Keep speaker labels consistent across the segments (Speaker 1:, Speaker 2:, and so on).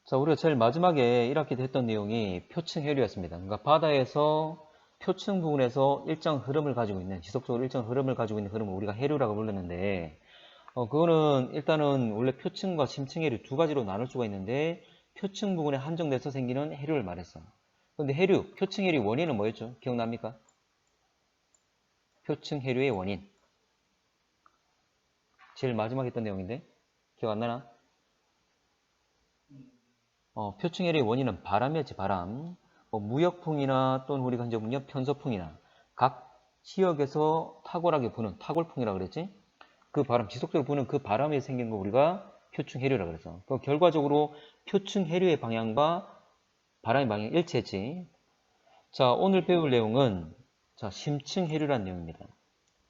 Speaker 1: 자, 우리가 제일 마지막에 1학기 때 했던 내용이 표층 해류였습니다. 그러니까 바다에서 표층 부분에서 일정 흐름을 가지고 있는, 지속적으로 일정 흐름을 가지고 있는 흐름을 우리가 해류라고 불렀는데, 그거는 일단은 원래 표층과 심층 해류 두 가지로 나눌 수가 있는데, 표층 부분에 한정돼서 생기는 해류를 말했어. 근데 해류, 표층 해류 원인은 뭐였죠? 기억납니까? 표층 해류의 원인. 제일 마지막에 했던 내용인데, 기억 안 나나? 표층 해류의 원인은 바람이었지, 바람. 무역풍이나 또는 우리가 이제 문역 편서풍이나 각 지역에서 탁월하게 부는 탁월풍이라고 그랬지? 그 바람, 지속적으로 부는 그 바람에 생긴 거 우리가 표층 해류라고 그랬어. 결과적으로 표층 해류의 방향과 바람의 방향이 일치했지. 자, 오늘 배울 내용은 자, 심층 해류라는 내용입니다.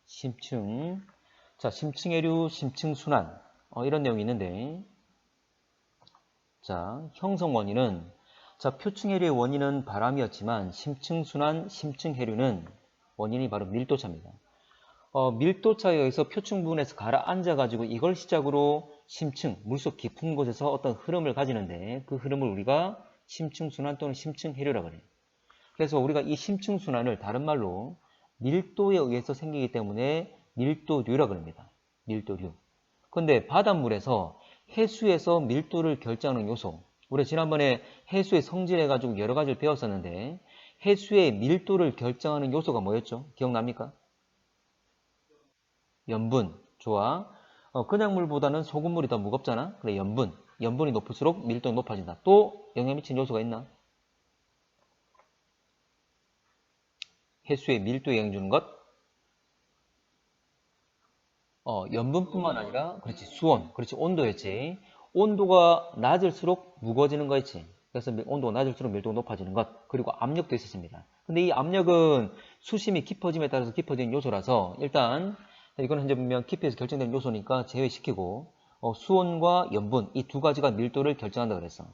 Speaker 1: 심층. 자, 심층 해류, 심층 순환. 이런 내용이 있는데, 자, 형성 원인은 자, 표층 해류의 원인은 바람이었지만 심층 순환, 심층 해류는 원인이 바로 밀도차입니다. 밀도차에 의해서 표층 부분에서 가라앉아 가지고 이걸 시작으로 심층, 물속 깊은 곳에서 어떤 흐름을 가지는데 그 흐름을 우리가 심층 순환 또는 심층 해류라고 해요. 그래서 우리가 이 심층 순환을 다른 말로 밀도에 의해서 생기기 때문에 밀도류라고 합니다. 밀도류. 근데 바닷물에서 해수에서 밀도를 결정하는 요소, 우리 지난번에 해수의 성질해가지고 여러 가지를 배웠었는데 해수의 밀도를 결정하는 요소가 뭐였죠? 기억납니까? 염분. 좋아. 그냥 물보다는 소금물이 더 무겁잖아. 그래, 염분. 염분이 높을수록 밀도가 높아진다. 또 영향 미치는 요소가 있나? 해수의 밀도에 영향 주는 것? 염분뿐만 아니라, 그렇지, 수온. 그렇지, 온도였지. 온도가 낮을수록 무거워지는 거였지. 그래서 온도가 낮을수록 밀도가 높아지는 것. 그리고 압력도 있었습니다. 근데 이 압력은 수심이 깊어짐에 따라서 깊어지는 요소라서 일단 이건 현재 분명 깊이에서 결정되는 요소니까 제외시키고 수온과 염분 이 두 가지가 밀도를 결정한다 그랬어.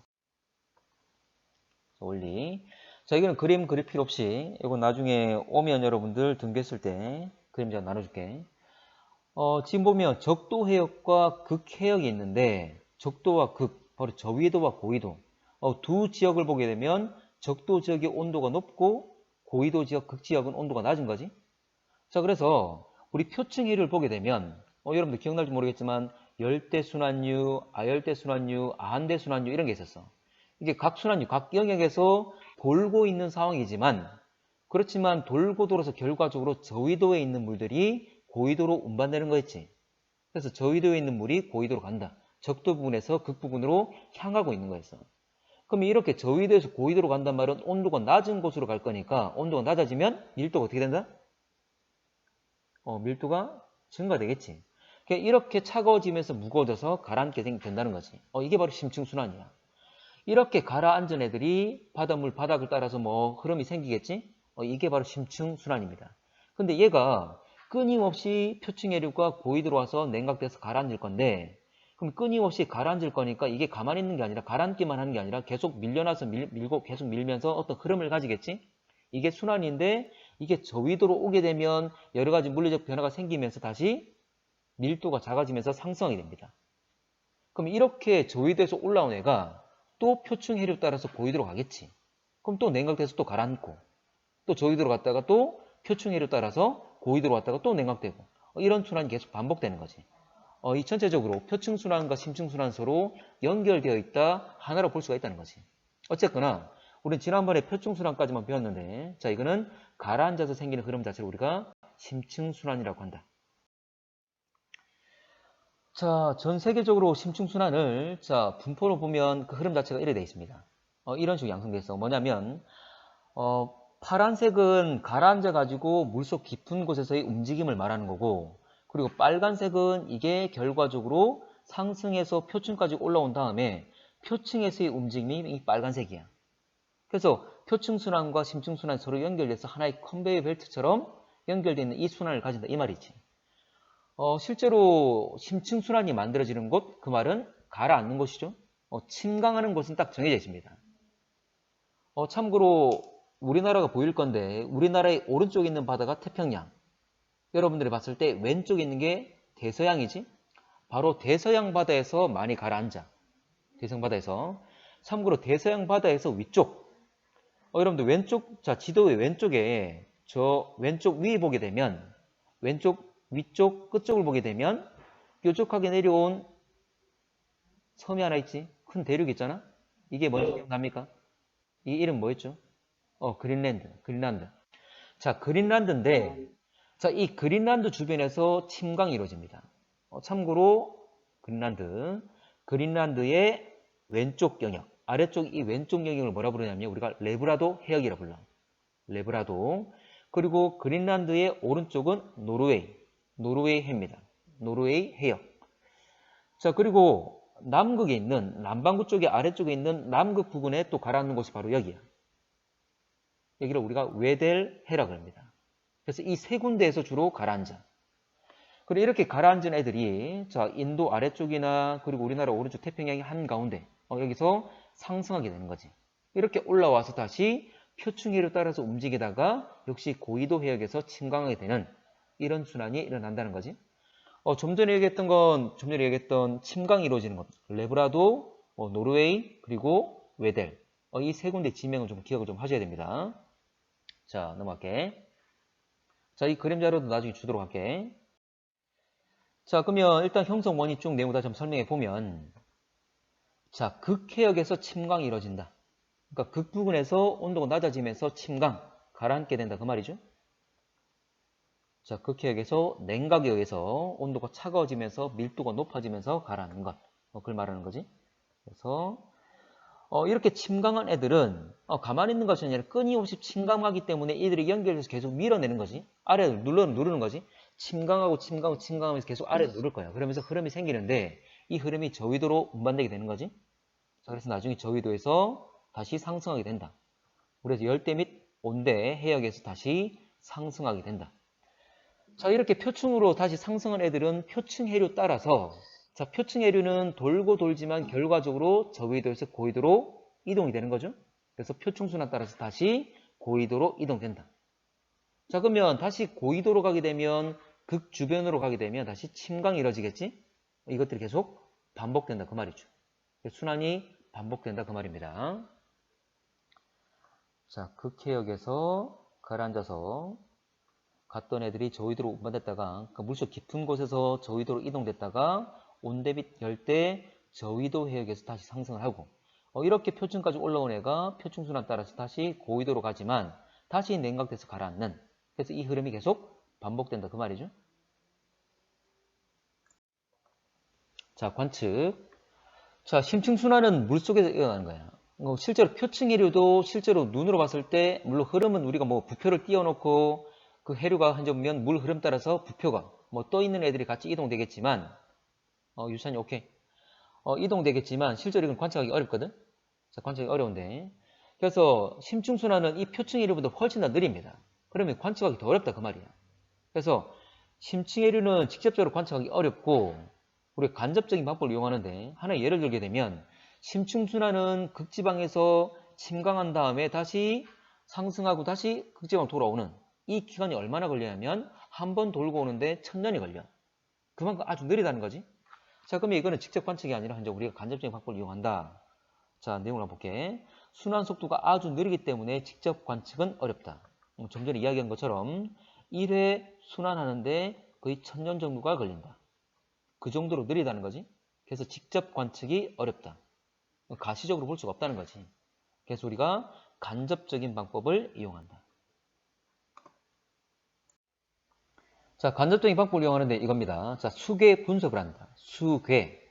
Speaker 1: 원리. 자, 이거는 그림 그릴 필요 없이 이거 나중에 오면 여러분들 등교했을 때 그림 제가 나눠줄게. 지금 보면 적도 해역과 극 해역이 있는데 적도와 극, 바로 저위도와 고위도 두 지역을 보게 되면 적도 지역의 온도가 높고 고위도 지역, 극 지역은 온도가 낮은 거지. 자, 그래서 우리 표층 해류를 보게 되면 여러분들 기억날지 모르겠지만 열대순환류, 아열대순환류, 아한대순환류 이런 게 있었어. 이게 각 순환류, 각 영역에서 돌고 있는 상황이지만 그렇지만 돌고 돌아서 결과적으로 저위도에 있는 물들이 고위도로 운반되는 거였지. 그래서 저위도에 있는 물이 고위도로 간다. 적도 부분에서 극 부분으로 향하고 있는 거였어. 그럼 이렇게 저위도에서 고위도로 간단 말은 온도가 낮은 곳으로 갈 거니까 온도가 낮아지면 밀도가 어떻게 된다? 밀도가 증가되겠지. 그러니까 이렇게 차가워지면서 무거워져서 가라앉게 된다는 거지. 이게 바로 심층순환이야. 이렇게 가라앉은 애들이 바닷물 바닥을 따라서 뭐 흐름이 생기겠지? 이게 바로 심층순환입니다. 근데 얘가 끊임없이 표층해류가 고위도로 와서 냉각돼서 가라앉을 건데 그럼 끊임없이 가라앉을 거니까 이게 가만히 있는 게 아니라 가라앉기만 하는 게 아니라 계속 밀려나서 밀고 계속 밀면서 어떤 흐름을 가지겠지? 이게 순환인데 이게 저위도로 오게 되면 여러 가지 물리적 변화가 생기면서 다시 밀도가 작아지면서 상승하게 됩니다. 그럼 이렇게 저위도에서 올라온 애가 또 표층 해류 따라서 고위도로 가겠지. 그럼 또 냉각돼서 또 가라앉고 또 저위도로 갔다가 또 표층 해류 따라서 고위도로 갔다가 또 냉각되고 이런 순환이 계속 반복되는 거지. 이 전체적으로 표층 순환과 심층 순환 서로 연결되어 있다 하나로 볼 수가 있다는 거지. 어쨌거나 우리는 지난번에 표층 순환까지만 배웠는데 자 이거는 가라앉아서 생기는 흐름 자체를 우리가 심층 순환이라고 한다. 자, 전 세계적으로 심층순환을 자 분포로 보면 그 흐름 자체가 이래 되어 있습니다. 이런 식으로 양성되어 있어. 뭐냐면 파란색은 가라앉아 가지고 물속 깊은 곳에서의 움직임을 말하는 거고 그리고 빨간색은 이게 결과적으로 상승해서 표층까지 올라온 다음에 표층에서의 움직임이 이 빨간색이야. 그래서 표층순환과 심층순환이 서로 연결돼서 하나의 컨베이어 벨트처럼 연결되어 있는 이 순환을 가진다 이 말이지. 실제로 심층순환이 만들어지는 곳, 그 말은 가라앉는 곳이죠. 침강하는 곳은 딱 정해져 있습니다. 참고로 우리나라가 보일 건데 우리나라의 오른쪽에 있는 바다가 태평양. 여러분들이 봤을 때 왼쪽에 있는 게 대서양이지. 바로 대서양 바다에서 많이 가라앉아. 대서양 바다에서. 참고로 대서양 바다에서 위쪽. 여러분들 왼쪽, 자, 지도의 왼쪽에 저 왼쪽 위에 보게 되면 왼쪽 위쪽 끝쪽을 보게 되면 뾰족하게 내려온 섬이 하나 있지. 큰 대륙 있잖아. 이게 뭔지 기억납니까? 이 이름 뭐였죠? 그린란드. 자, 그린란드인데, 자, 이 그린란드 주변에서 침강이 이루어집니다. 참고로 그린란드의 왼쪽 영역, 아래쪽 이 왼쪽 영역을 뭐라 부르냐면 우리가 레브라도 해역이라 불러. 레브라도. 그리고 그린란드의 오른쪽은 노르웨이 해입니다. 노르웨이 해역. 자, 그리고 남극에 있는 남반구 쪽의 아래쪽에 있는 남극 부근에 또 가라앉는 곳이 바로 여기야. 여기를 우리가 웨델해라고 합니다. 그래서 이 세 군데에서 주로 가라앉아. 그리고 이렇게 가라앉은 애들이 자, 인도 아래쪽이나 그리고 우리나라 오른쪽 태평양의 한가운데 여기서 상승하게 되는 거지. 이렇게 올라와서 다시 표층해로 따라서 움직이다가 역시 고위도 해역에서 침강하게 되는 이런 순환이 일어난다는 거지. 좀 전에 얘기했던 침강이 이루어지는 것. 레브라도, 노르웨이, 그리고 웨델. 이 세 군데 지명을 좀 기억을 좀 하셔야 됩니다. 자, 넘어갈게. 자, 이 그림 자료도 나중에 주도록 할게. 자, 그러면 일단 형성 원인 쭉 내용을 다시 한번 설명해 보면, 자, 극해역에서 침강이 이루어진다. 그러니까 극 부근에서 온도가 낮아지면서 침강, 가라앉게 된다. 그 말이죠. 자, 극해역에서 냉각역에서 온도가 차가워지면서 밀도가 높아지면서 가라앉는 것. 그걸 말하는 거지. 그래서 이렇게 침강한 애들은 가만히 있는 것이 아니라 끊임없이 침강하기 때문에 이들이 연결돼서 계속 밀어내는 거지. 아래를 누르는 거지. 침강하면서 계속 아래를 누를 거야. 그러면서 흐름이 생기는데 이 흐름이 저위도로 운반되게 되는 거지. 자, 그래서 나중에 저위도에서 다시 상승하게 된다. 그래서 열대 및 온대 해역에서 다시 상승하게 된다. 자, 이렇게 표층으로 다시 상승한 애들은 표층 해류 따라서 자, 표층 해류는 돌고 돌지만 결과적으로 저위도에서 고위도로 이동이 되는 거죠. 그래서 표층순환 따라서 다시 고위도로 이동된다. 자, 그러면 다시 고위도로 가게 되면 극 주변으로 가게 되면 다시 침강이 이루어지겠지? 이것들이 계속 반복된다 그 말이죠. 순환이 반복된다 그 말입니다. 자, 극해역에서 가라앉아서 갔던 애들이 저위도로 운반됐다가 그 물속 깊은 곳에서 저위도로 이동됐다가 온대 및 열대 저위도 해역에서 다시 상승을 하고 이렇게 표층까지 올라온 애가 표층순환 따라서 다시 고위도로 가지만 다시 냉각돼서 가라앉는 그래서 이 흐름이 계속 반복된다 그 말이죠. 자, 관측. 자, 심층순환은 물속에서 일어나는 거야. 실제로 표층 해류도 실제로 눈으로 봤을 때 물론 흐름은 우리가 뭐 부표를 띄워놓고 그 해류가 한정면 물 흐름 따라서 부표가 뭐 떠 있는 애들이 같이 이동되겠지만 유찬이 오케이. 이동되겠지만 실제로 이건 관측하기 어렵거든. 자, 관측하기 어려운데. 그래서 심층순환은 이 표층 해류보다 훨씬 더 느립니다. 그러면 관측하기 더 어렵다 그 말이야. 그래서 심층 해류는 직접적으로 관측하기 어렵고 우리가 간접적인 방법을 이용하는데 하나의 예를 들게 되면 심층순환은 극지방에서 침강한 다음에 다시 상승하고 다시 극지방 돌아오는 이 기간이 얼마나 걸리냐면 한 번 돌고 오는데 1000년이 걸려. 그만큼 아주 느리다는 거지. 자, 그러면 이거는 직접 관측이 아니라 현재 우리가 간접적인 방법을 이용한다. 자, 내용을 한번 볼게. 순환 속도가 아주 느리기 때문에 직접 관측은 어렵다. 좀 전에 이야기한 것처럼 1회 순환하는데 거의 1000년 정도가 걸린다. 그 정도로 느리다는 거지. 그래서 직접 관측이 어렵다. 가시적으로 볼 수가 없다는 거지. 그래서 우리가 간접적인 방법을 이용한다. 자, 간접적인 방법을 이용하는데 이겁니다. 자, 수괴 분석을 한다. 수괴.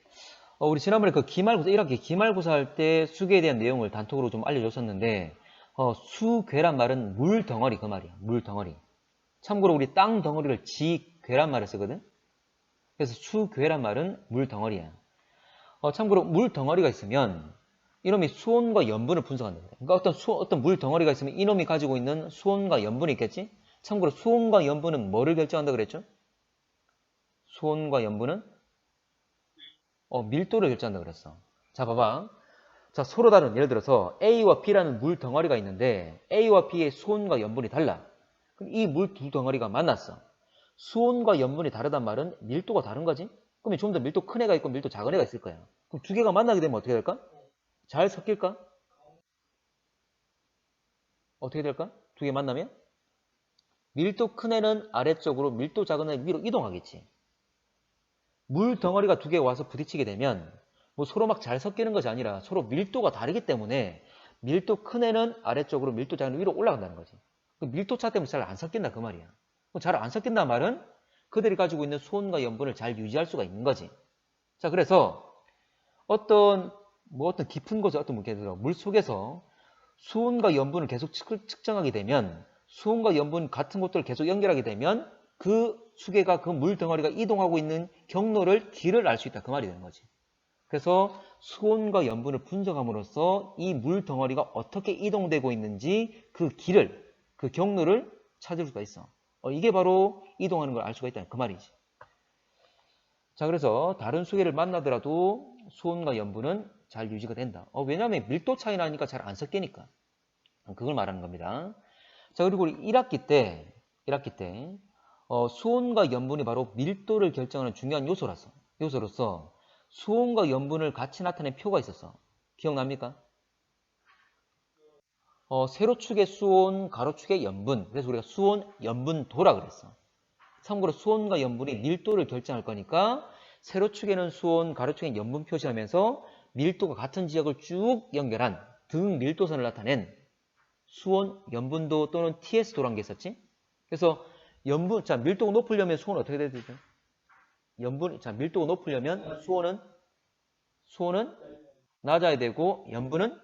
Speaker 1: 우리 지난번에 그 기말고사, 1학기 기말고사 할 때 수괴에 대한 내용을 단톡으로 좀 알려줬었는데, 수괴란 말은 물덩어리 그 말이야. 물덩어리. 참고로 우리 땅 덩어리를 지괴란 말을 쓰거든. 그래서 수괴란 말은 물덩어리야. 참고로 물덩어리가 있으면 이놈이 수온과 염분을 분석한다. 그러니까 어떤 물덩어리가 있으면 이놈이 가지고 있는 수온과 염분이 있겠지? 참고로 수온과 염분은 뭐를 결정한다 그랬죠? 수온과 염분은 밀도를 결정한다 그랬어. 자, 봐봐. 자, 서로 다른 예를 들어서 A와 B라는 물 덩어리가 있는데 A와 B의 수온과 염분이 달라. 그럼 이 물 두 덩어리가 만났어. 수온과 염분이 다르단 말은 밀도가 다른 거지? 그러면 좀 더 밀도 큰 애가 있고 밀도 작은 애가 있을 거야. 그럼 두 개가 만나게 되면 어떻게 될까? 잘 섞일까? 어떻게 될까? 두 개 만나면? 밀도 큰 애는 아래쪽으로, 밀도 작은 애는 위로 이동하겠지. 물 덩어리가 두 개 와서 부딪히게 되면 뭐 서로 막 잘 섞이는 것이 아니라 서로 밀도가 다르기 때문에 밀도 큰 애는 아래쪽으로, 밀도 작은 애는 위로 올라간다는 거지. 그 밀도 차 때문에 잘 안 섞인다 그 말이야. 잘 안 섞인다는 말은 그들이 가지고 있는 수온과 염분을 잘 유지할 수가 있는 거지. 자, 그래서 어떤 깊은 곳에 물 속에서 수온과 염분을 계속 측정하게 되면, 수온과 염분 같은 곳들을 계속 연결하게 되면 그 수계가, 그 물 덩어리가 이동하고 있는 경로를, 길을 알 수 있다 그 말이 되는 거지. 그래서 수온과 염분을 분석함으로써 이 물 덩어리가 어떻게 이동되고 있는지 그 길을, 그 경로를 찾을 수가 있어. 이게 바로 이동하는 걸 알 수가 있다 그 말이지. 자, 그래서 다른 수계를 만나더라도 수온과 염분은 잘 유지가 된다. 왜냐하면 밀도 차이 나니까 잘 안 섞이니까. 그걸 말하는 겁니다. 자, 그리고 우리 1학기 때 수온과 염분이 바로 밀도를 결정하는 중요한 요소로서 수온과 염분을 같이 나타낸 표가 있었어. 기억납니까? 세로축의 수온, 가로축의 염분. 그래서 우리가 수온, 염분도라 그랬어. 참고로 수온과 염분이 밀도를 결정할 거니까 세로축에는 수온, 가로축에는 염분 표시하면서 밀도가 같은 지역을 쭉 연결한 등 밀도선을 나타낸 수온, 염분도 또는 TS도라는 게 있었지. 그래서 밀도가 높으려면 수온은 어떻게 돼야 되죠? 밀도가 높으려면 수온은 낮아야 되고 염분은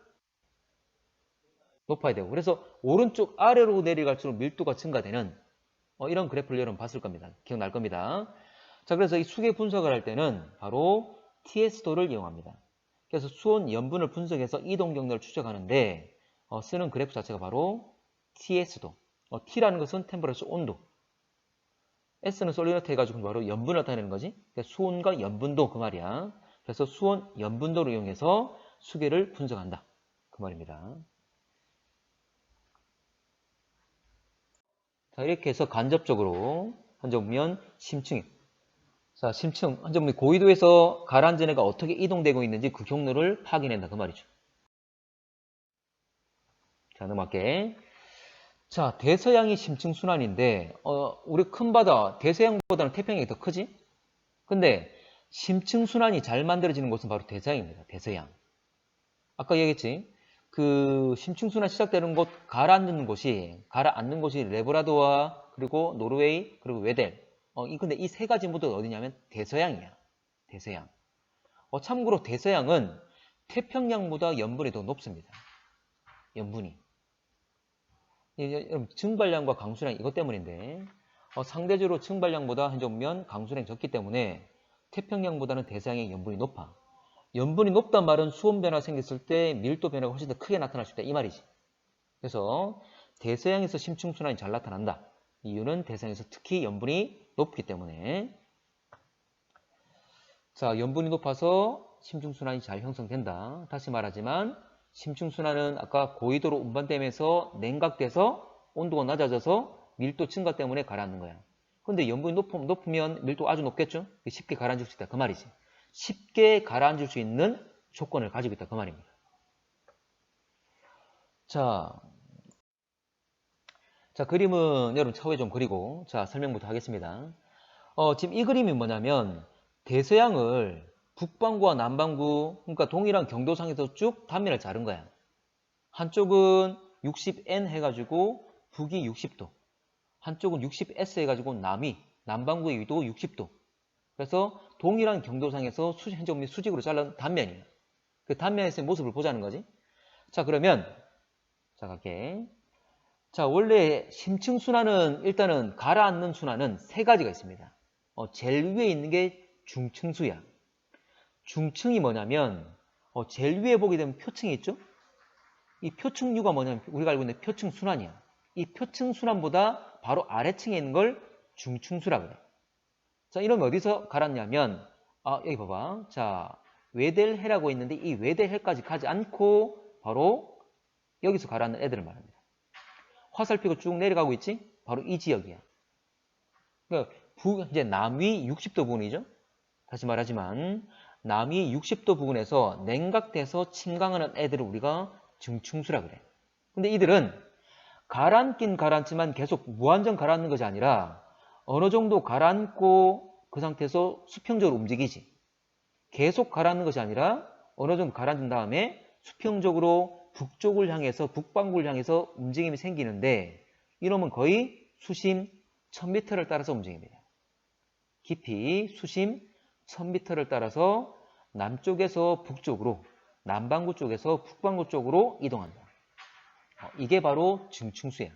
Speaker 1: 높아야 되고. 그래서 오른쪽 아래로 내려갈수록 밀도가 증가되는 이런 그래프를 여러분 봤을 겁니다. 기억날 겁니다. 자, 그래서 이 수계 분석을 할 때는 바로 TS도를 이용합니다. 그래서 수온, 염분을 분석해서 이동 경로를 추적하는데 쓰는 그래프 자체가 바로 TS도. T라는 것은 템퍼러처 온도. S는 솔리너트 해가지고 바로 염분을 나타내는 거지. 그러니까 수온과 염분도 그 말이야. 그래서 수온, 염분도를 이용해서 수계를 분석한다. 그 말입니다. 자, 이렇게 해서 간접적으로 한정보면 심층. 자, 심층. 한정보면 고위도에서 가라앉은 애가 어떻게 이동되고 있는지 그 경로를 파악해낸다. 그 말이죠. 자, 넘어갈게. 자, 대서양이 심층 순환인데, 우리 큰 바다, 대서양보다는 태평양이 더 크지? 근데 심층 순환이 잘 만들어지는 곳은 바로 대서양입니다. 대서양. 아까 얘기했지? 그 심층 순환 시작되는 곳, 가라앉는 곳이 레브라도와 그리고 노르웨이 그리고 웨델. 근데 이 세 가지 모두 어디냐면 대서양이야. 대서양. 참고로 대서양은 태평양보다 염분이 더 높습니다. 염분이. 여러분 증발량과 강수량 이것 때문인데 상대적으로 증발량보다 현재 보면 강수량이 적기 때문에 태평양보다는 대서양의 염분이 높아. 염분이 높단 말은 수온 변화가 생겼을 때 밀도 변화가 훨씬 더 크게 나타날 수 있다 이 말이지. 그래서 대서양에서 심층순환이 잘 나타난다. 이유는 대서양에서 특히 염분이 높기 때문에. 자, 염분이 높아서 심층순환이 잘 형성된다. 다시 말하지만 심층순환은 아까 고위도로 운반되면서 냉각돼서 온도가 낮아져서 밀도 증가 때문에 가라앉는 거야. 근데 염분이 높으면 밀도 아주 높겠죠? 쉽게 가라앉을 수 있다. 그 말이지. 쉽게 가라앉을 수 있는 조건을 가지고 있다. 그 말입니다. 자, 그림은 여러분 차후에 좀 그리고 자, 설명부터 하겠습니다. 지금 이 그림이 뭐냐면 대서양을 북반구와 남반구, 그러니까 동일한 경도상에서 쭉 단면을 자른 거야. 한쪽은 60N 해가지고 북이 60도, 한쪽은 60S 해가지고 남반구의 위도 60도. 그래서 동일한 경도상에서 현재 및 수직으로 잘라낸 단면이에요. 그 단면에서의 모습을 보자는 거지. 자, 그러면 자, 갈게. 자, 원래 심층 순환은 일단은 가라앉는 순환은 세 가지가 있습니다. 제일 위에 있는 게 중층수야. 중층이 뭐냐면 제일 위에 보게 되면 표층이 있죠? 이 표층류가 뭐냐면 우리가 알고 있는 표층 순환이야. 이 표층 순환보다 바로 아래층에 있는 걸 중층수라 그래. 자, 이러면 어디서 가라앉냐면 여기 봐봐. 자, 웨델해라고 있는데 이 웨델해까지 가지 않고 바로 여기서 가라앉는 애들을 말합니다. 화살표가 쭉 내려가고 있지? 바로 이 지역이야. 그러니까 이제 남위 60도 부분이죠. 다시 말하지만 남이 60도 부근에서 냉각돼서 침강하는 애들을 우리가 증충수라 그래. 근데 이들은 가라앉긴 가라앉지만 계속 무한정 가라앉는 것이 아니라 어느 정도 가라앉고 그 상태에서 수평적으로 움직이지. 계속 가라앉는 것이 아니라 어느 정도 가라앉은 다음에 수평적으로 북쪽을 향해서 북반구를 향해서 움직임이 생기는데 이놈은 거의 수심 1000m를 따라서 움직입니다. 깊이 수심 1000m를 따라서 남쪽에서 북쪽으로 남반구 쪽에서 북반구 쪽으로 이동한다. 이게 바로 중층수야.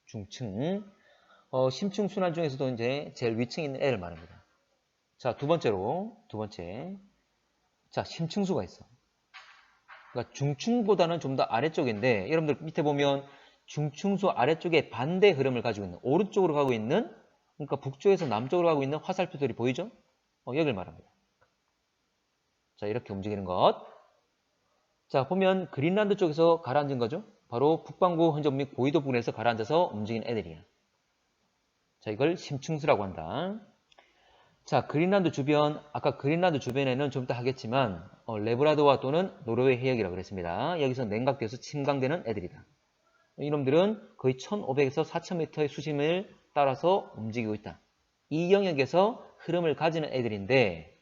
Speaker 1: 중층. 심층순환 중에서도 이제 제일 위층에 있는 애를 말합니다. 자, 두 번째. 자, 심층수가 있어. 그러니까 중층보다는 좀 더 아래쪽인데, 여러분들 밑에 보면 중층수 아래쪽에 반대 흐름을 가지고 있는, 오른쪽으로 가고 있는, 그러니까 북쪽에서 남쪽으로 가고 있는 화살표들이 보이죠? 여기를 말합니다. 자, 이렇게 움직이는 것. 자, 보면 그린란드 쪽에서 가라앉은 거죠? 바로 북반구 흔적 및 고위도 부근에서 가라앉아서 움직이는 애들이야. 자, 이걸 심층수라고 한다. 자, 그린란드 주변, 아까 그린란드 주변에는 좀 이따 하겠지만 레브라도와 또는 노르웨이 해역이라고 그랬습니다. 여기서 냉각돼서 침강되는 애들이다. 이놈들은 거의 1500에서 4000m의 수심을 따라서 움직이고 있다. 이 영역에서 흐름을 가지는 애들인데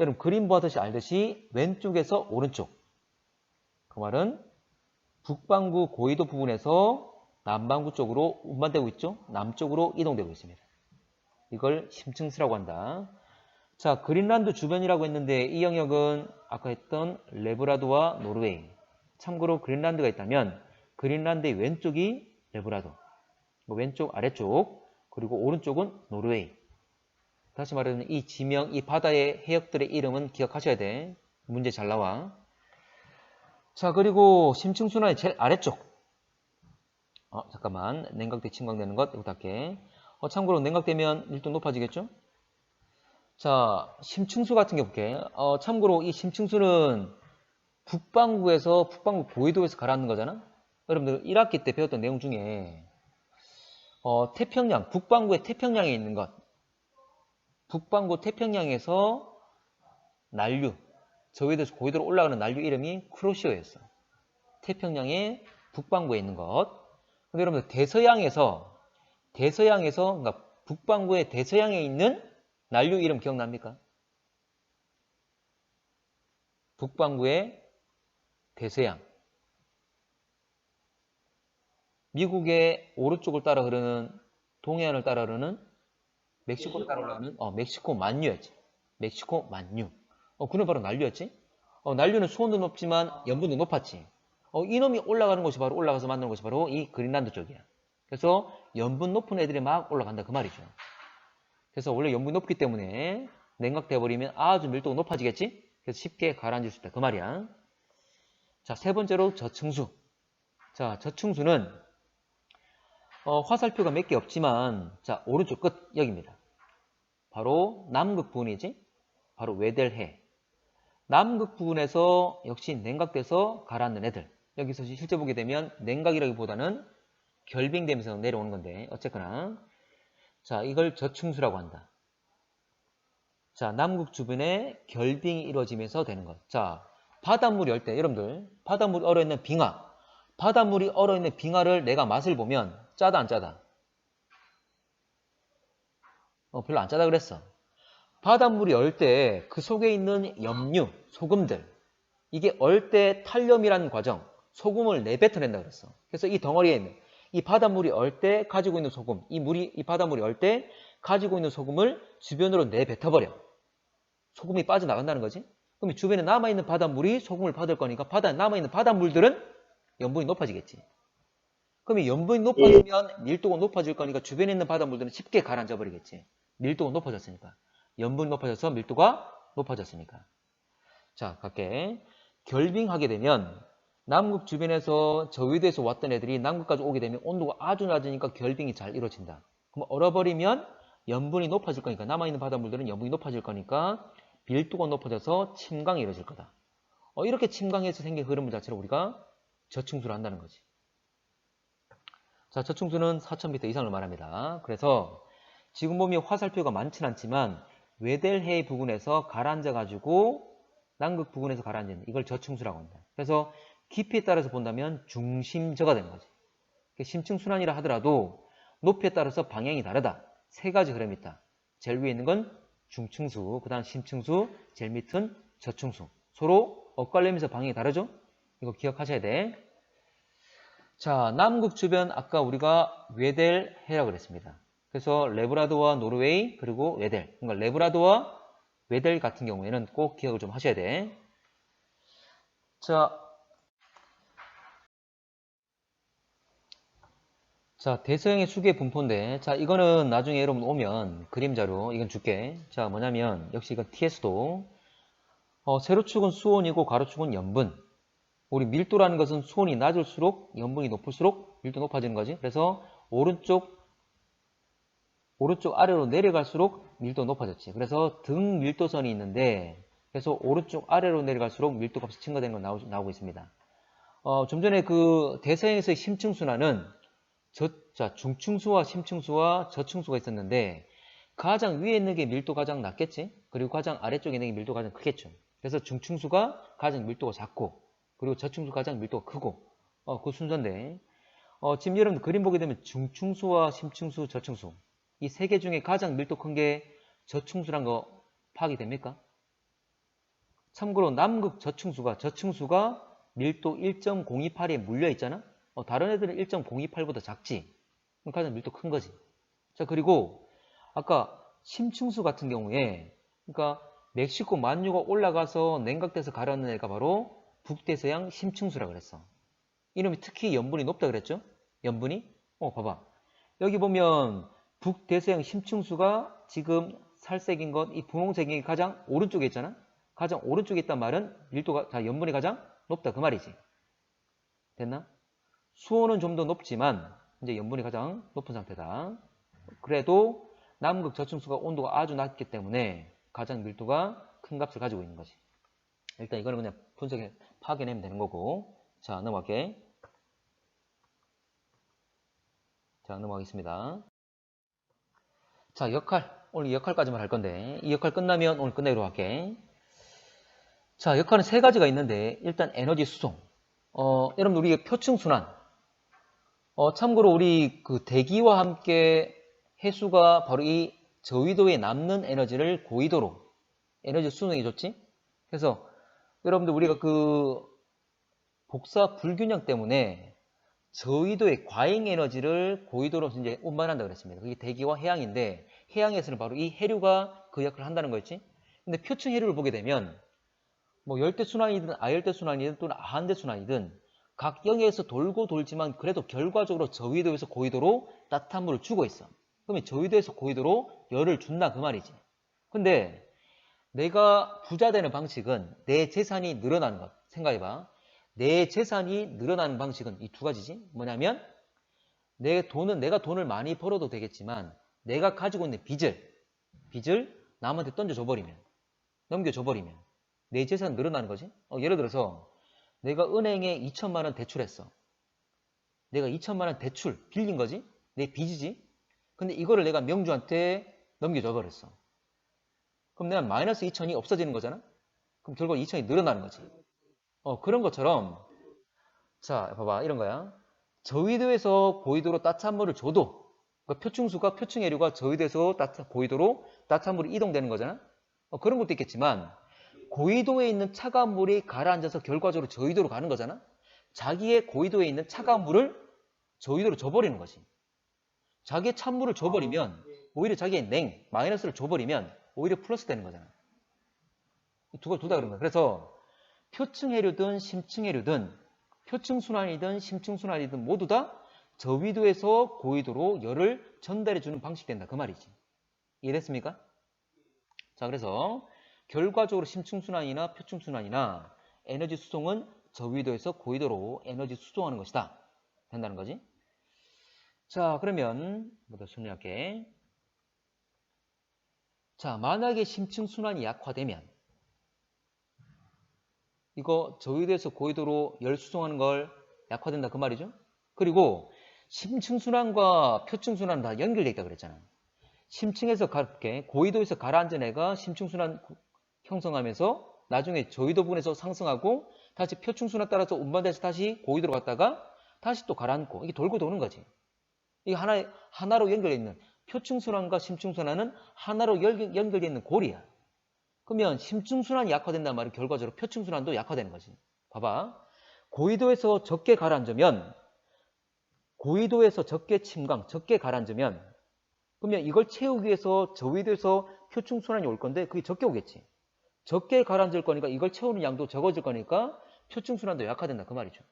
Speaker 1: 여러분 그림 보듯이 알듯이 왼쪽에서 오른쪽 그 말은 북반구 고위도 부분에서 남반구 쪽으로 운반되고 있죠. 남쪽으로 이동되고 있습니다. 이걸 심층수라고 한다. 자, 그린란드 주변이라고 했는데 이 영역은 아까 했던 레브라도와 노르웨이. 참고로 그린란드가 있다면 그린란드의 왼쪽이 레브라도, 왼쪽 아래쪽, 그리고 오른쪽은 노르웨이. 다시 말하면 이 지명, 이 바다의 해역들의 이름은 기억하셔야 돼. 문제 잘 나와. 자, 그리고 심층순환의 제일 아래쪽. 잠깐만. 냉각돼 침강되는 것 이거 할게. 참고로 냉각되면 밀도 높아지겠죠? 자, 심층수 같은 게 볼게. 참고로 이 심층수는 북반구에서 북반구 고위도에서 가라앉는 거잖아? 여러분들 1학기 때 배웠던 내용 중에 태평양, 북반구의 태평양에 있는 것. 북반구 태평양에서 난류, 저위도에서 고위도로 올라가는 난류 이름이 쿠로시오였어. 태평양의 북반구에 있는 것. 근데 여러분들 대서양에서 그러니까 북반구의 대서양에 있는 난류 이름 기억납니까? 북반구의 대서양. 미국의 오른쪽을 따라 흐르는 동해안을 따라 흐르는 멕시코를 따라 흐르는 멕시코 만류였지. 멕시코 만류. 그는 바로 난류였지. 난류는 수온도 높지만 염분도 높았지. 이놈이 올라가는 곳이 바로 올라가서 만드는 곳이 바로 이 그린란드 쪽이야. 그래서 염분 높은 애들이 막 올라간다 그 말이죠. 그래서 원래 염분이 높기 때문에 냉각돼 버리면 아주 밀도가 높아지겠지. 그래서 쉽게 가라앉을 수 있다 그 말이야. 자, 세 번째로 저층수. 자, 저층수는 화살표가 몇 개 없지만 자, 오른쪽 끝 여기입니다. 바로 남극 부근이지. 바로 웨델해. 남극 부근에서 역시 냉각돼서 가라앉는 애들. 여기서 실제 보게 되면 냉각이라기보다는 결빙되면서 내려오는 건데 어쨌거나 자, 이걸 저층수라고 한다. 자, 남극 주변에 결빙이 이루어지면서 되는 것. 자, 바닷물이 얼 때 여러분들 바닷물이 얼어있는 빙하. 바닷물이 얼어있는 빙하를 내가 맛을 보면 짜다 안 짜다? 별로 안 짜다 그랬어. 바닷물이 얼 때 그 속에 있는 염류, 소금들 이게 얼 때 탈염이라는 과정 소금을 내뱉어낸다 그랬어. 그래서 이 덩어리에 있는 이 바닷물이 얼 때 가지고 있는 소금 이 바닷물이 얼 때 가지고 있는 소금을 주변으로 내뱉어버려. 소금이 빠져나간다는 거지. 그럼 주변에 남아있는 바닷물이 소금을 받을 거니까 바다에 남아있는 바닷물들은 염분이 높아지겠지. 그럼 염분이 높아지면 밀도가 높아질 거니까 주변에 있는 바닷물들은 쉽게 가라앉아 버리겠지. 밀도가 높아졌으니까. 염분이 높아져서 밀도가 높아졌으니까. 자, 갈게. 결빙하게 되면 남극 주변에서 저위도에서 왔던 애들이 남극까지 오게 되면 온도가 아주 낮으니까 결빙이 잘 이루어진다. 그럼 얼어버리면 염분이 높아질 거니까 남아있는 바닷물들은 염분이 높아질 거니까 밀도가 높아져서 침강이 이루어질 거다. 이렇게 침강해서 생긴 흐름 자체를 우리가 저층수를 한다는 거지. 자, 저층수는 4000m 이상을 말합니다. 그래서 지금 보면 화살표가 많진 않지만 웨델해의 부근에서 가라앉아 가지고 남극 부근에서 가라앉는 이걸 저층수라고 한다. 그래서 깊이에 따라서 본다면 중심저가 되는 거지. 심층순환이라 하더라도 높이에 따라서 방향이 다르다. 세 가지 흐름이 있다. 제일 위에 있는 건 중층수, 그 다음 심층수, 제일 밑은 저층수. 서로 엇갈리면서 방향이 다르죠? 이거 기억하셔야 돼. 자, 남극 주변 아까 우리가 웨델 해라 그랬습니다. 그래서 레브라도와 노르웨이 그리고 웨델. 그러니까 레브라도와 웨델 같은 경우에는 꼭 기억을 좀 하셔야 돼. 자, 대서양의 수계 분포인데, 자, 이거는 나중에 여러분 오면 그림자로 이건 줄게. 자, 뭐냐면, 역시 이건 TS도, 세로축은 수온이고 가로축은 염분. 우리 밀도라는 것은 수온이 낮을수록 염분이 높을수록 밀도 높아지는 거지. 그래서 오른쪽 아래로 내려갈수록 밀도 높아졌지. 그래서 등 밀도선이 있는데, 그래서 오른쪽 아래로 내려갈수록 밀도 값이 증가되는 거 나오고 있습니다. 좀 전에 그 대서양에서의 심층순환은 자, 중층수와 심층수와 저층수가 있었는데 가장 위에 있는 게 밀도 가장 낮겠지? 그리고 가장 아래쪽에 있는 게 밀도 가장 크겠죠. 그래서 중층수가 가장 밀도가 작고 그리고 저층수가 가장 밀도가 크고 그 순서인데 지금 여러분 그림 보게 되면 중층수와 심층수, 저층수 이 세 개 중에 가장 밀도 큰 게 저층수란 거 파악이 됩니까? 참고로 남극 저층수가 밀도 1.028에 물려 있잖아? 다른 애들은 1.028보다 작지? 그럼 가장 밀도 큰 거지. 자, 그리고 아까 심층수 같은 경우에 그러니까 멕시코 만유가 올라가서 냉각돼서 가라앉는 애가 바로 북대서양 심층수라 그랬어. 이놈이 특히 염분이 높다 그랬죠? 염분이? 봐봐. 여기 보면 북대서양 심층수가 지금 살색인 것, 이 분홍색이 가장 오른쪽에 있잖아? 가장 오른쪽에 있단 말은 밀도가, 염분이 가장 높다 그 말이지. 됐나? 수온은 좀 더 높지만 이제 염분이 가장 높은 상태다. 그래도 남극 저층수가 온도가 아주 낮기 때문에 가장 밀도가 큰 값을 가지고 있는 거지. 일단 이거는 그냥 분석해 파악해내면 되는 거고. 자, 넘어갈게. 자, 넘어가겠습니다. 자, 오늘 역할까지만 할 건데 이 역할 끝나면 오늘 끝내기로 할게. 자, 역할은 세 가지가 있는데 일단 에너지 수송. 여러분 우리 표층순환. 참고로 우리 그 대기와 함께 해수가 바로 이 저위도에 남는 에너지를 고위도로 에너지 수송해 줬지. 그래서 여러분들 우리가 그 복사 불균형 때문에 저위도의 과잉 에너지를 고위도로 이제 운반한다 그랬습니다. 그게 대기와 해양인데 해양에서는 바로 이 해류가 그 역할을 한다는 거였지. 근데 표층 해류를 보게 되면 뭐 열대순환이든 아열대순환이든 또는 아한대순환이든 각 영역에서 돌고 돌지만 그래도 결과적으로 저위도에서 고위도로 따뜻한 물을 주고 있어. 그러면 저위도에서 고위도로 열을 준다 그 말이지. 근데 내가 부자 되는 방식은 내 재산이 늘어나는 것. 생각해봐. 내 재산이 늘어나는 방식은 이 두 가지지. 뭐냐면 내가 돈을 많이 벌어도 되겠지만 내가 가지고 있는 빚을 남한테 던져줘버리면 넘겨줘버리면 내 재산 늘어나는 거지. 예를 들어서 내가 은행에 2천만 원 대출했어. 내가 2천만 원 대출 빌린 거지. 내 빚이지. 근데 이거를 내가 명주한테 넘겨줘 버렸어. 그럼 내가 마이너스 2천이 없어지는 거잖아. 그럼 결국 2천이 늘어나는 거지. 그런 것처럼 자 봐봐 이런 거야. 저위도에서 고위도로 따뜻한 물을 줘도 그러니까 표층해류가 저위도에서 고위도로 따뜻한 물이 이동되는 거잖아. 그런 것도 있겠지만 고위도에 있는 차가운 물이 가라앉아서 결과적으로 저위도로 가는 거잖아. 자기의 고위도에 있는 차가운 물을 저위도로 줘버리는 거지. 자기의 찬물을 줘버리면 오히려 자기의 마이너스를 줘버리면 오히려 플러스 되는 거잖아. 둘다 그런 거야. 그래서 표층해류든 심층해류든 표층순환이든 심층순환이든 모두 다 저위도에서 고위도로 열을 전달해주는 방식이 된다. 그 말이지. 이해됐습니까? 자, 그래서 결과적으로 심층순환이나 표층순환이나 에너지 수송은 저위도에서 고위도로 에너지 수송하는 것이다. 된다는 거지. 자, 그러면 뭐더 정리할게. 자, 만약에 심층순환이 약화되면 이거 저위도에서 고위도로 열 수송하는 걸 약화된다 그 말이죠. 그리고 심층순환과 표층순환은 다 연결되어 있다 그랬잖아. 심층에서 고위도에서 가라앉은 애가 심층순환 형성하면서 나중에 저위도 부근에서 상승하고 다시 표층순환 따라서 운반돼서 다시 고위도로 갔다가 다시 또 가라앉고 이게 돌고 도는 거지. 이게 하나로 연결되어 있는 표층순환과 심층순환은 하나로 연결되어 있는 고리야. 그러면 심층순환이 약화된단 말은 결과적으로 표층순환도 약화되는 거지. 봐봐. 고위도에서 적게 가라앉으면 고위도에서 적게 침강, 적게 가라앉으면 그러면 이걸 채우기 위해서 저위도에서 표층순환이 올 건데 그게 적게 오겠지. 적게 가라앉을 거니까 이걸 채우는 양도 적어질 거니까 표층순환도 약화된다 그 말이죠.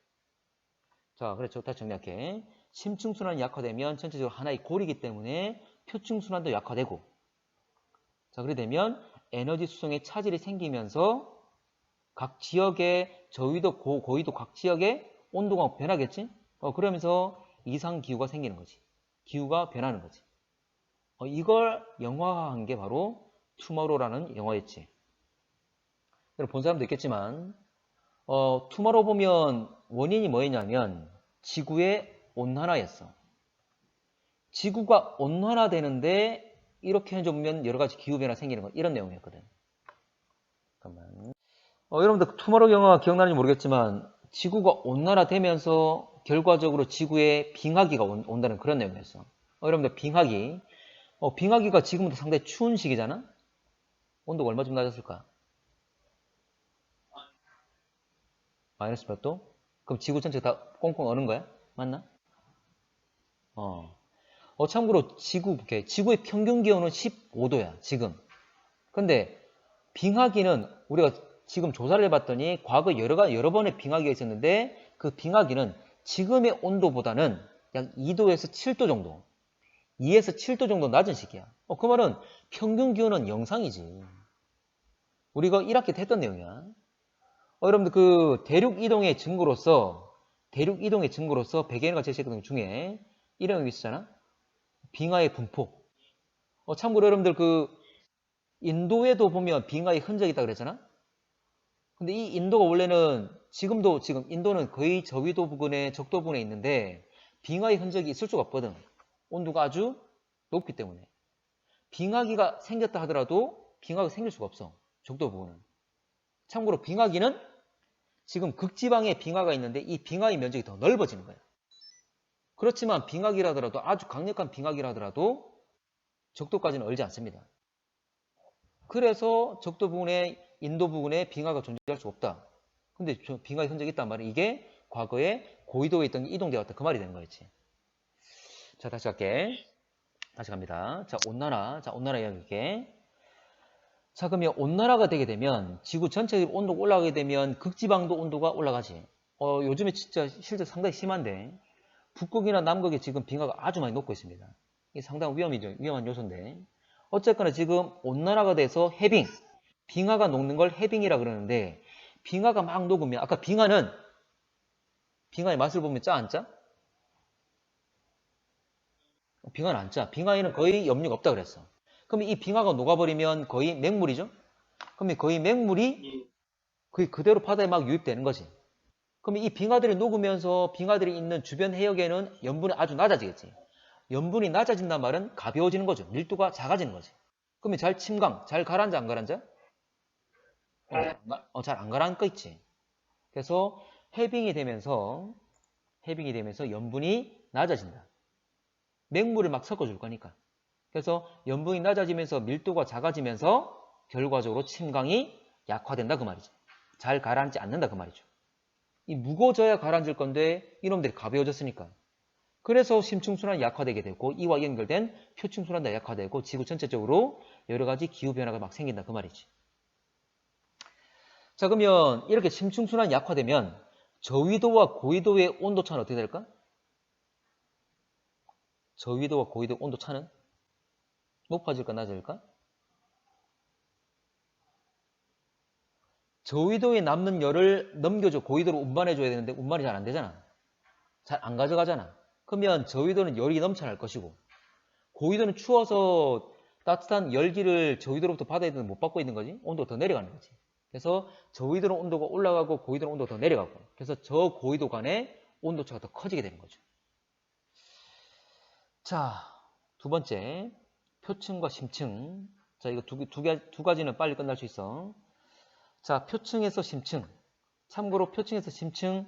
Speaker 1: 자, 그래서 다시 정리할게. 심층순환이 약화되면 전체적으로 하나의 골이기 때문에 표층순환도 약화되고 자, 그래 되면 에너지 수송에 차질이 생기면서 각 지역의 저위도, 고위도 각 지역의 온도가 변하겠지? 그러면서 이상기후가 생기는 거지. 기후가 변하는 거지. 이걸 영화화한 게 바로 투머로우라는 영화였지. 여러분 본 사람도 있겠지만 투머로우 보면 원인이 뭐였냐면 지구의 온난화였어. 지구가 온난화되는데 이렇게 해주면 여러 가지 기후변화 생기는 거 이런 내용이었거든. 잠깐만. 여러분들 투머로우 영화 기억나는지 모르겠지만 지구가 온난화되면서 결과적으로 지구에 빙하기가 온다는 그런 내용이었어. 여러분들 빙하기가 지금부터 상당히 추운 시기잖아? 온도가 얼마쯤 낮았을까? 마이너스 몇 도? 그럼 지구 전체가 다 꽁꽁 얼은 거야? 맞나? 참고로 지구의 평균 기온은 15도야, 지금. 근데 빙하기는 우리가 지금 조사를 해봤더니 과거 여러 번의 빙하기가 있었는데 그 빙하기는 지금의 온도보다는 약 2도에서 7도 정도 2에서 7도 정도 낮은 시기야. 그 말은 평균 기온은 영상이지. 우리가 1학기 때 했던 내용이야. 여러분들 그 대륙 이동의 증거로서 배경과 제시했던 것 중에 이런 게 있었잖아. 빙하의 분포. 참고로 여러분들 그 인도에도 보면 빙하의 흔적이 있다고 그랬잖아. 근데 이 인도가 원래는 지금 인도는 거의 저위도 부근에 적도 부근에 있는데 빙하의 흔적이 있을 수가 없거든. 온도가 아주 높기 때문에. 빙하기가 생겼다 하더라도 빙하가 생길 수가 없어. 적도 부근은. 참고로 빙하기는 지금 극지방에 빙하가 있는데 이 빙하의 면적이 더 넓어지는 거야. 그렇지만 빙하기라 하더라도 아주 강력한 빙하기라 하더라도 적도까지는 얼지 않습니다. 그래서 적도 부근에 인도 부근에 빙하가 존재할 수 없다. 근데 빙하의 흔적이 있단 말이야. 이게 과거에 고위도에 있던 게 이동되어 왔다. 그 말이 되는 거였지. 자, 다시 갈게. 다시 갑니다. 자, 온난화. 자, 온난화 이야기할게. 자, 그러면 온난화가 되게 되면 지구 전체의 온도가 올라가게 되면 극지방도 온도가 올라가지. 요즘에 진짜 실제 상당히 심한데 북극이나 남극에 지금 빙하가 아주 많이 녹고 있습니다. 이게 상당히 위험한 요소인데 어쨌거나 지금 온난화가 돼서 빙하가 녹는 걸 해빙이라 그러는데 빙하가 막 녹으면 아까 빙하의 맛을 보면 짜 안 짜? 빙하는 안 짜. 빙하에는 거의 염류가 없다 그랬어. 그럼 이 빙하가 녹아버리면 거의 맹물이죠? 그럼 거의 맹물이 거의 그대로 바다에 막 유입되는 거지. 그럼 이 빙하들이 녹으면서 빙하들이 있는 주변 해역에는 염분이 아주 낮아지겠지. 염분이 낮아진단 말은 가벼워지는 거죠. 밀도가 작아지는 거지. 그러면 잘 가라앉아 안 가라앉아? 잘 안 가라앉고 있지. 그래서 해빙이 되면서 염분이 낮아진다. 맹물을 막 섞어줄 거니까. 그래서 염분이 낮아지면서 밀도가 작아지면서 결과적으로 침강이 약화된다 그 말이죠. 잘 가라앉지 않는다 그 말이죠. 이 무거워져야 가라앉을 건데 이놈들이 가벼워졌으니까. 그래서 심층순환이 약화되게 되고 이와 연결된 표층순환도 약화되고 지구 전체적으로 여러 가지 기후변화가 막 생긴다 그 말이지. 자, 그러면 이렇게 심층순환이 약화되면 저위도와 고위도의 온도차는 어떻게 될까? 저위도와 고위도 온도차는 높아질까 낮아질까? 저위도에 남는 열을 넘겨줘 고위도로 운반해줘야 되는데 운반이 잘 안 되잖아. 잘 안 가져가잖아. 그러면 저위도는 열이 넘쳐날 것이고 고위도는 추워서 따뜻한 열기를 저위도로부터 받아야 되는데 못 받고 있는 거지. 온도가 더 내려가는 거지. 그래서 저위도는 온도가 올라가고 고위도는 온도가 더 내려가고 그래서 저 고위도 간의 온도차가 더 커지게 되는 거죠. 자, 두 번째 표층과 심층. 자, 이거 두 가지는 빨리 끝날 수 있어. 자, 표층에서 심층. 참고로 표층에서 심층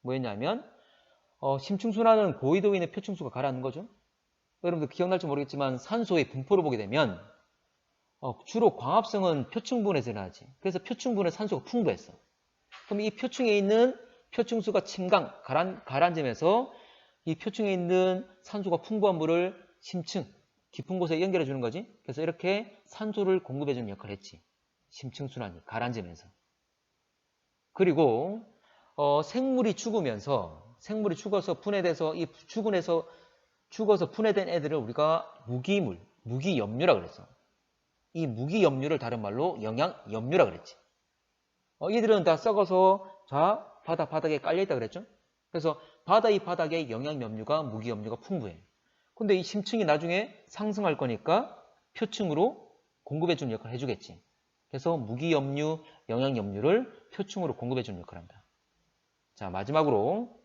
Speaker 1: 뭐였냐면 심층순환은 고위도에 있는 표층수가 가라앉는 거죠. 여러분들 기억날지 모르겠지만 산소의 분포를 보게 되면 주로 광합성은 표층분에서 일어나지. 그래서 표층분에 산소가 풍부했어. 그럼 이 표층에 있는 표층수가 침강, 가라앉으면서 이 표층에 있는 산소가 풍부한 물을 심층, 깊은 곳에 연결해 주는 거지. 그래서 이렇게 산소를 공급해 주는 역할을 했지. 심층순환이 가라앉으면서. 그리고 생물이 죽어서 분해돼서 이 죽어서 분해된 애들을 우리가 무기물, 무기염류라 그랬어. 이 무기염류를 다른 말로 영양염류라 그랬지. 이들은 다 썩어서 바닥에 깔려있다 그랬죠. 그래서 이 바닥에 영양염류가 무기염류가 풍부해. 근데 이 심층이 나중에 상승할 거니까 표층으로 공급해주는 역할을 해주겠지. 그래서 무기염류, 영양염류를 표층으로 공급해주는 역할을 한다. 자, 마지막으로